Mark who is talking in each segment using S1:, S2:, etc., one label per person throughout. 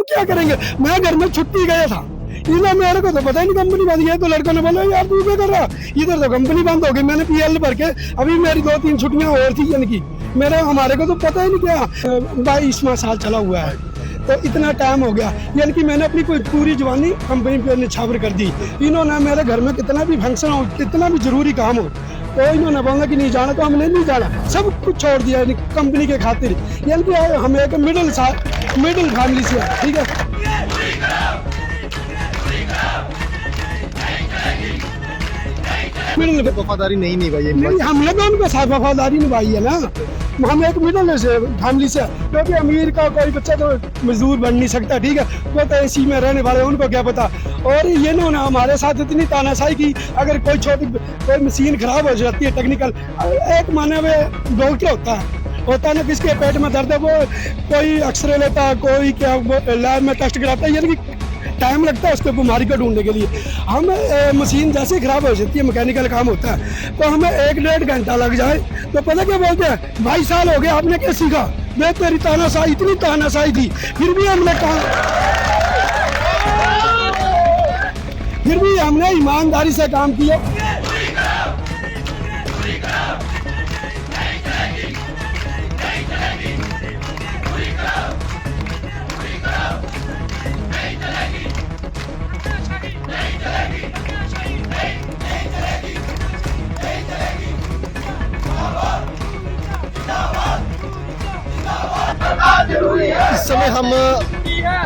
S1: क्या करेंगे? मैं घर में छुट्टी गया था, इन्होंने मेरे को तो पता ही नहीं कंपनी बंद है। तो लड़कों ने बोला यार तू क्या कर रहा, इधर तो कंपनी बंद हो गई। मैंने पीएल भर के, अभी मेरी 2-3 छुट्टियां और थी इनकी, मेरे हमारे को तो पता ही नहीं क्या 22वां साल चला हुआ है, तो इतना टाइम हो गया। यानी कि मैंने अपनी कोई पूरी जवानी कंपनी पे निछावर कर दी। इन्होंने मेरे घर में कितना भी फंक्शन हो, कितना भी जरूरी काम हो, तो इन्होंने बोला कि नहीं जाना, तो हमने नहीं जाना, सब कुछ छोड़ दिया कंपनी के खातिर। यानी कि हम एक मिडिल फैमिली से, ठीक है।
S2: वफादारी नहीं निभाई,
S1: हमने तो उनके साथ वफादारी निभाई है ना। हम एक मिडिल से फैमिली से, क्योंकि अमीर का कोई बच्चा तो मजदूर बन नहीं सकता, ठीक है। वो तो एसी में रहने वाले, उनको क्या पता। और ये ना हमारे साथ इतनी तानाशाही की, अगर कोई मशीन खराब हो जाती है टेक्निकल, एक माने में डॉक्टर होता है ना, किसके पेट में दर्द है वो कोई एक्सरे लेता है, कोई क्या लैब में टेस्ट कराता है, यानी कि टाइम लगता है उसको बीमारी को ढूंढने के लिए। हम मशीन जैसे खराब हो जाती है, मैकेनिकल काम होता है, तो हमें 1-1.5 घंटा लग जाए, तो पता क्या बोलते हैं, 22 साल हो गए आपने क्या सीखा? मैं तेरी तानाशाही, इतनी तानाशाही थी, फिर भी हमने ईमानदारी से काम किया।
S2: इस समय हम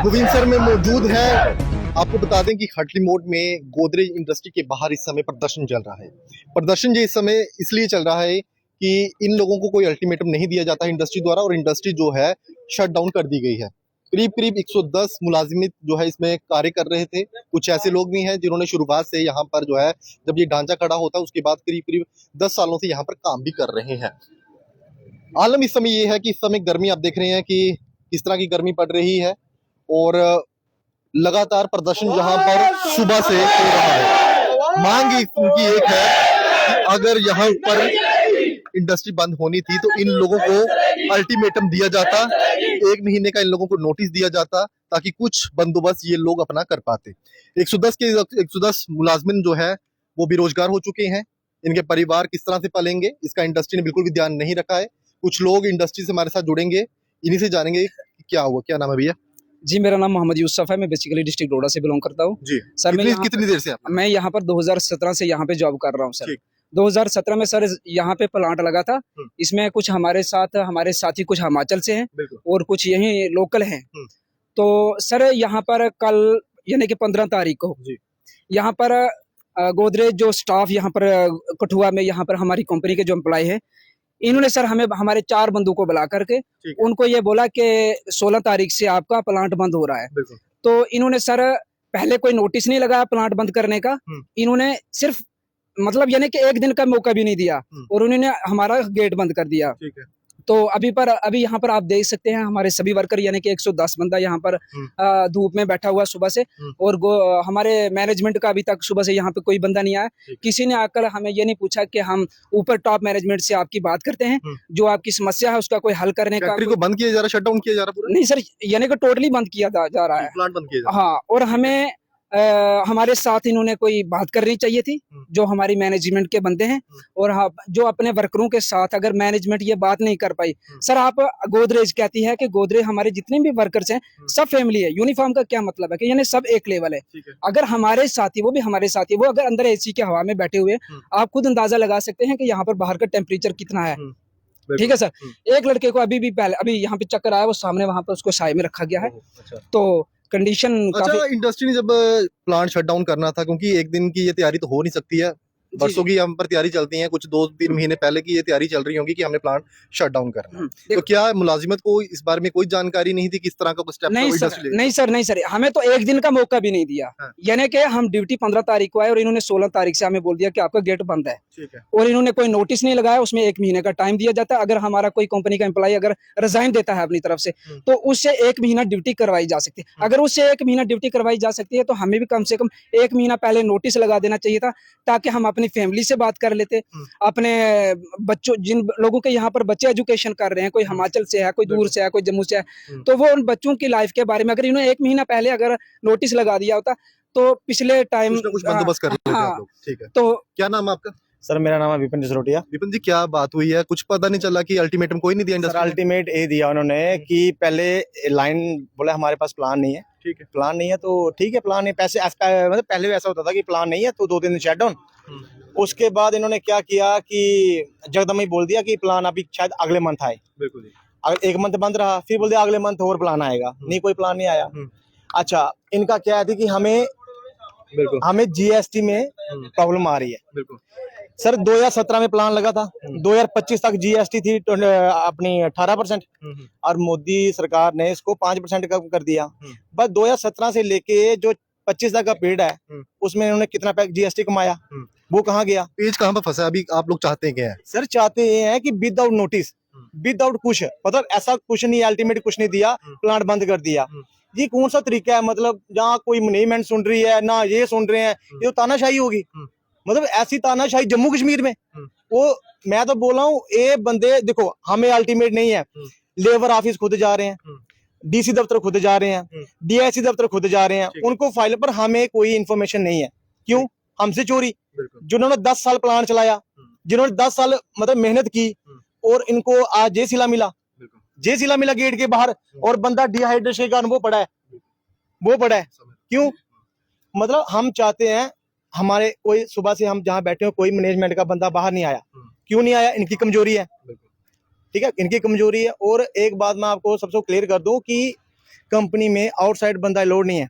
S2: भुवनेश्वर में मौजूद हैं। आपको बता दें कि खटली मोड़ में गोदरेज इंडस्ट्री के बाहर इस समय प्रदर्शन चल रहा है। प्रदर्शन ये इस समय इसलिए चल रहा है कि इन लोगों को कोई अल्टीमेटम नहीं दिया जाता है इंडस्ट्री द्वारा, और इंडस्ट्री जो है शट डाउन कर दी गई है। करीब 110 मुलाजिमिन जो है इसमें कार्य कर रहे थे। कुछ ऐसे लोग भी हैं जिन्होंने शुरुआत से यहाँ पर जो है, जब ये ढांचा खड़ा होता है उसके बाद करीब 10 सालों से यहाँ पर काम भी कर रहे हैं। आलम इस समय ये है कि इस समय गर्मी आप देख रहे हैं कि किस तरह की गर्मी पड़ रही है, और लगातार प्रदर्शन यहाँ पर सुबह से हो रहा है। मांग इनकी एक है कि अगर यहाँ पर इंडस्ट्री बंद होनी थी तो इन लोगों को अल्टीमेटम दिया जाता, 1 महीने का इन लोगों को नोटिस दिया जाता, ताकि कुछ बंदोबस्त ये लोग अपना कर पाते। 110 मुलाजमिन जो है वो बेरोजगार हो चुके हैं। इनके परिवार किस तरह से पलेंगे, इसका इंडस्ट्री ने बिल्कुल भी ध्यान नहीं रखा है। कुछ लोग इंडस्ट्री से हमारे साथ जुड़ेंगे, इन्हीं से जानेंगे क्या हुआ। क्या नाम है भैया?
S3: जी, मेरा नाम मोहम्मद यूसुफ है। मैं बेसिकली डिस्ट्रिक्ट डोडा से बिलोंग करता हूँ।
S2: जी
S3: सर,
S2: कितनी देर से
S3: मैं यहाँ पर 2017 से यहाँ पे जॉब कर रहा हूँ सर। 2017 में सर यहाँ पे प्लांट लगा था। इसमें कुछ हमारे साथी कुछ हिमाचल से हैं और कुछ यही लोकल हैं। तो सर यहाँ पर कल यानी कि 15 तारीख को यहाँ पर गोदरेज जो स्टाफ यहाँ पर कठुआ में यहाँ पर हमारी कंपनी के जो एम्प्लॉय है, इन्होंने सर हमें हमारे 4 बंदों को बुला करके उनको ये बोला कि 16 तारीख से आपका प्लांट बंद हो रहा है। तो इन्होंने सर पहले कोई नोटिस नहीं लगाया प्लांट बंद करने का। इन्होंने सिर्फ मतलब यानी कि 1 दिन का मौका भी नहीं दिया और उन्होंने हमारा गेट बंद कर दिया। तो अभी यहाँ पर आप देख सकते हैं हमारे सभी वर्कर यानी कि 110 बंदा यहाँ पर धूप में बैठा हुआ सुबह से, और हमारे मैनेजमेंट का अभी तक सुबह से यहाँ पे कोई बंदा नहीं आया। किसी ने आकर हमें ये नहीं पूछा कि हम ऊपर टॉप मैनेजमेंट से आपकी बात करते हैं, जो आपकी समस्या है उसका कोई हल करने का।
S2: को बंद किया जा रहा है, शट डाउन किया जा रहा है पूरा?
S3: नहीं सर, यानी कि टोटली बंद किया जा रहा है,
S2: प्लांट बंद किया जा रहा है।
S3: हाँ, और हमें हमारे साथ इन्होंने कोई बात करनी चाहिए थी, जो हमारी मैनेजमेंट के बंदे हैं, और जो अपने वर्करों के साथ अगर मैनेजमेंट ये बात नहीं कर पाई। सर, आप गोदरेज कहती है कि गोदरेज हमारे जितने भी वर्कर्स हैं सब फैमिली है। यूनिफॉर्म का क्या मतलब है कि यानी सब एक लेवल है। अगर हमारे साथी, वो भी हमारे साथी, वो अगर अंदर एसी के हवा में बैठे हुए, आप खुद अंदाजा लगा सकते हैं कि यहाँ पर बाहर का टेम्परेचर कितना है। ठीक है सर, एक लड़के को अभी यहाँ पे चक्कर आया, वो सामने वहां पर उसको साए में रखा गया है। तो कंडीशन
S2: इंडस्ट्री ने जब प्लांट शट डाउन करना था, क्योंकि 1 दिन की ये तैयारी तो हो नहीं सकती है, वर्षों की हम पर तैयारी चलती है, कुछ 2-3 महीने पहले की ये तैयारी चल रही होगी कि हमने प्लांट शट डाउन करना है। तो क्या मुलाजिमत को इस बारे में कोई जानकारी नहीं थी, किस तरह का स्टेप?
S3: नहीं सर, हमें तो 1 दिन का मौका भी नहीं दिया। यानी कि हम ड्यूटी 15 तारीख को आए और इन्होंने 16 तारीख से हमें बोल दिया कि आपका गेट बंद है। और इन्होंने कोई नोटिस नहीं लगाया, उसमें 1 महीने का टाइम दिया जाता है। अगर हमारा कोई कंपनी का एम्प्लॉय अगर रिजाइन देता है अपनी तरफ से, तो उससे 1 महीना ड्यूटी करवाई जा सकती है। अगर उससे 1 महीना ड्यूटी करवाई जा सकती है, तो हमें भी कम से कम 1 महीना पहले नोटिस लगा देना चाहिए था, ताकि हम अपने अपनी फैमिली से बात कर लेते, अपने बच्चों, जिन लोगों के यहाँ पर बच्चे एजुकेशन कर रहे हैं, कोई हिमाचल से है, कोई दूर से है, कोई जम्मू से है, तो वो उन बच्चों की लाइफ के बारे में अगर इन्होंने 1 महीना पहले अगर नोटिस लगा दिया होता तो पिछले टाइम
S2: कुछ ना कुछ बंदोबस्त कर लेते
S3: हाँ,
S2: आप लोग। ठीक है,
S3: तो
S2: क्या नाम है आपका?
S4: सर मेरा नाम है विपिन जसरोटिया।
S2: विपिन जी, क्या बात हुई है? कुछ पता नहीं चला कि अल्टीमेटम कोई नहीं दिया
S4: सर
S2: इंडस्ट्री ने?
S4: अल्टीमेट ये दिया उन्होंने कि पहले लाइन बोला हमारे पास प्लान नहीं है।
S2: ठीक है।
S4: प्लान नहीं है तो ठीक है, प्लान नहीं, पैसे मतलब पहले भी ऐसा होता था कि प्लान नहीं है तो 2 दिन शट डाउन। उसके बाद इन्होंने क्या किया कि जगदम ही बोल दिया कि प्लान अभी शायद अगले मंथ आए।
S2: बिल्कुल।
S4: अगर 1 मंथ बंद रहा, फिर बोल दिया अगले मंथ और प्लान आएगा। नहीं, कोई प्लान नहीं आया। अच्छा, इनका क्या है कि हमें जीएसटी में प्रॉब्लम आ रही है।
S2: बिल्कुल।
S4: सर 2017 में प्लान लगा था, 2025 तक जीएसटी थी अपनी 18% और मोदी सरकार ने इसको 5% कम कर दिया। बस 2017 से लेके जो 25 तक का पीरियड है उसमें इन्होंने कितना जीएसटी कमाया, वो कहाँ गया?
S2: पेज कहाँ पर फंसा है अभी? आप लोग चाहते हैं क्या है?
S4: सर चाहते ये हैं कि विदाउट नोटिस, विदाउट कुछ, मतलब ऐसा कुछ नहीं, अल्टीमेट कुछ नहीं दिया, प्लांट बंद कर दिया। ये कौन सा तरीका है? मतलब जहाँ कोई मैनेजमेंट सुन रही है ना ये सुन रहे हैं, ये तो तानाशाही होगी। मतलब ऐसी तानाशाही जम्मू कश्मीर में, वो मैं तो बोल रहा हूँ, ये बंदे देखो, हमें अल्टीमेट नहीं है, लेबर ऑफिस खुद जा रहे हैं, डीसी दफ्तर खुद जा रहे हैं, डीआईसी दफ्तर खुद जा रहे हैं, उनको फाइल पर हमें कोई इन्फॉर्मेशन नहीं है। क्यों? हमसे चोरी। जिन्होंने 10 साल प्लान चलाया, जिन्होंने 10 साल मतलब मेहनत की, और इनको आज जे सिला मिला गेट के बाहर, और बंदा डिहाइड्रेशन का अनुभव पड़ा है, वो पड़ा है। क्यों? मतलब हम चाहते हैं हमारे कोई सुबह से हम जहाँ बैठे हो कोई मैनेजमेंट का बंदा बाहर नहीं आया। क्यों नहीं आया? इनकी कमजोरी है। ठीक है, इनकी कमजोरी है। और एक बात मैं आपको सबसे क्लियर कर दूं कि कंपनी में आउटसाइड बंदा अलाउड नहीं है,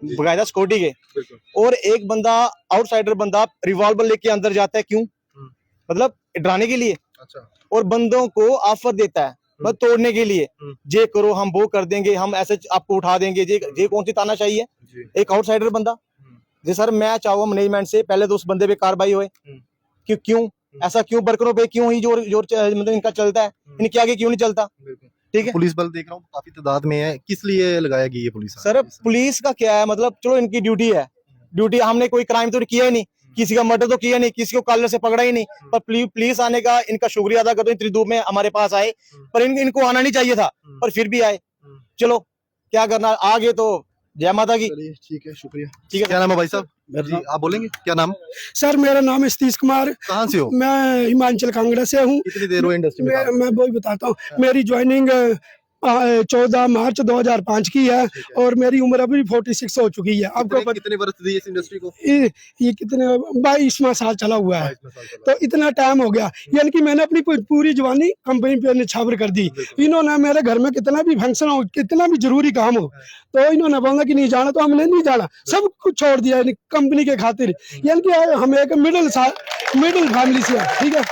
S4: बकायदा सिक्योरिटी के। और एक बंदा आउटसाइडर बंदा रिवॉल्वर लेके अंदर जाता है, क्यों? मतलब डराने के लिए। अच्छा। और बंदों को ऑफर देता है बस तोड़ने के लिए, जे करो, हम वो कर देंगे, हम ऐसे आपको उठा देंगे। जे कौन सी तानाशाही है? एक आउटसाइडर बंदा। जी सर, मैं चाहूंगा मैनेजमेंट से पहले तो उस बंदे पे कार्रवाई होए। क्यों ऐसा, क्यों वर्करों पे क्यों ही जोर मतलब इनका चलता है, इनके आगे क्यों नहीं चलता? ठीक है।
S2: पुलिस बल देख रहा हूँ काफी तादाद में है, किस लिए लगाया गया ये पुलिस?
S4: सर पुलिस का क्या है, मतलब चलो इनकी ड्यूटी है, ड्यूटी, हमने कोई क्राइम तो किया ही नहीं, किसी का मर्डर तो किया नहीं, किसी को कॉलर से पकड़ा ही नहीं, पर पुलिस आने का इनका शुक्रिया अदा करते, इतनी धूप में हमारे पास आए, पर इनको आना नहीं चाहिए था, पर फिर भी आए। चलो क्या करना, आगे तो जय माता की।
S2: ठीक है, शुक्रिया।
S4: ठीक है,
S2: क्या नाम है भाई साहब? जी, आप बोलेंगे क्या नाम?
S1: सर मेरा नाम है सतीश कुमार।
S2: कहाँ से हो?
S1: मैं हिमाचल कांगड़ा से हूँ।
S2: कितनी देर हुई इंडस्ट्री में?
S1: मैं वही बताता हूँ, मेरी ज्वाइनिंग 14 मार्च 2005 की है, और मेरी उम्र अभी 46 हो चुकी है। आपको
S2: कितने वर्ष दिए इस इंडस्ट्री को?
S1: ये कितने 22वां साल चला हुआ है, तो इतना टाइम हो गया। यानी कि मैंने अपनी पूरी जवानी कंपनी पे निछावर कर दी। इन्होंने मेरे घर में कितना भी फंक्शन हो, कितना भी जरूरी काम हो, तो इन्होंने बोला कि नहीं जाना, तो हमने नहीं जाना, सब कुछ छोड़ दिया कंपनी के खातिर। यानी कि हम एक मिडिल फैमिली से, ठीक है,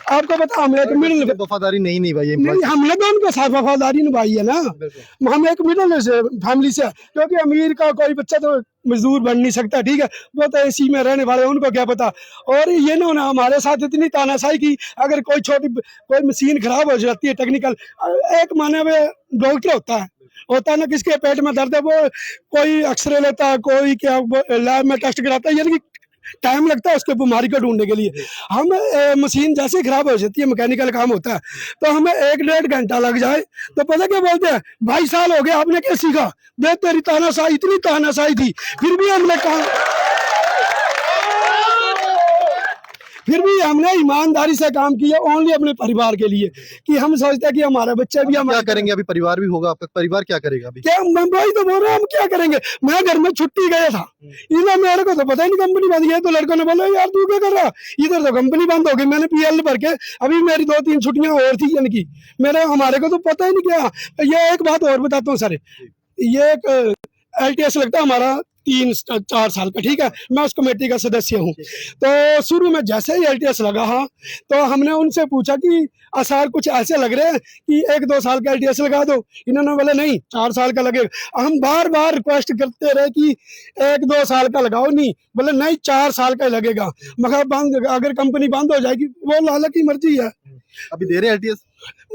S1: आपको बता, हम एक मिडिल
S2: वफादारी नहीं निभाई है।
S1: नहीं, हमने भी उनके साथ वफादारी निभाई है ना। हम एक मिडिल फैमिली से, क्योंकि अमीर का कोई बच्चा तो मजदूर बन नहीं सकता, ठीक है, वो तो एसी में रहने वाले, उनको क्या पता। और ये ना हमारे साथ इतनी तानाशाही की, अगर कोई मशीन खराब हो जाती है टेक्निकल, एक महीने में डॉक्टर होता है ना, किसके पेट में दर्द है वो कोई एक्सरे लेता है, कोई क्या लैब में टेस्ट कराता है, यानी कि टाइम लगता है उसके बीमारी को ढूंढने के लिए। हम मशीन जैसे खराब हो जाती है, मैकेनिकल काम होता है, तो हमें 1-1.5 घंटा लग जाए, तो पता क्या बोलते हैं, 22 साल हो गए आपने क्या सीखा? देख तेरी तानाशाही, इतनी तानाशाही थी, फिर भी हमने ईमानदारी से काम किया, ओनली अपने परिवार के लिए, कि हम सोचते हैं कि हमारा बच्चा भी हम
S2: क्या करेंगे? अभी परिवार भी होगा आपका, परिवार क्या करेगा अभी?
S1: क्या, मैं वही तो बोल रहा हूँ, हम क्या करेंगे? मैं घर में छुट्टी गया था, इन्होंने मेरे को तो पता ही नहीं कंपनी बंद है, तो लड़कों ने बोला यार तू क्या कर रहा, इधर तो कंपनी बंद हो गई। मैंने पीएल भर के, अभी मेरी 2-3 छुट्टियां और थी, यानी कि हमारे को तो पता ही नहीं क्या। ये एक बात और बताता हूँ सर, ये एक LTS लगता है हमारा 3-4 साल का, ठीक है, मैं उस कमेटी का सदस्य हूँ। तो शुरू में जैसे ही LTS लगा, हाँ, तो हमने उनसे पूछा कि आसार कुछ ऐसे लग रहे हैं कि 1-2 साल का LTS लगा दो। इन्होंने बोला नहीं, 4 साल का लगेगा। हम बार बार रिक्वेस्ट करते रहे कि 1-2 साल का लगाओ, नहीं, बोले नहीं 4 साल का लगेगा। मगर बंद, अगर कंपनी बंद हो जाएगी, वो लाला की मर्जी है।
S2: अभी दे रहे हैं LTS?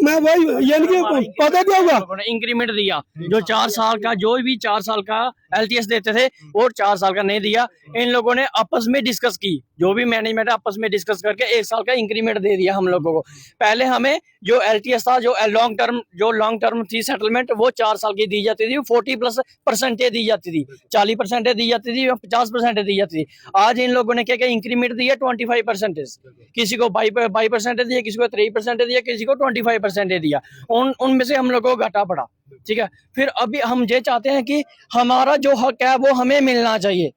S1: मैं वही, यानी कि पता क्या हुआ,
S5: इंक्रीमेंट दिया, जो 4 साल का, जो भी 4 साल का LTS देते थे, वो 4 साल का नहीं दिया। इन लोगों ने आपस में डिस्कस की, जो भी मैनेजमेंट आपस में डिस्कस करके 1 साल का इंक्रीमेंट दे दिया हम लोगों को। पहले हमें जो LTS था, जो लॉन्ग टर्म थी सेटलमेंट, वो 4 साल की दी जाती थी, 40% दी जाती थी, 40% दी जाती थी, 50% दी जाती थी। आज इन लोगों ने क्या इंक्रीमेंट दिया 25%, किसी को 22% दिया, किसी को 3% दिया, किसी को 25% दिया। उनमें से हम लोगों को घाटा पड़ा। ठीक है, फिर अभी हम ये चाहते हैं कि हमारा जो हक है वो हमें मिलना चाहिए।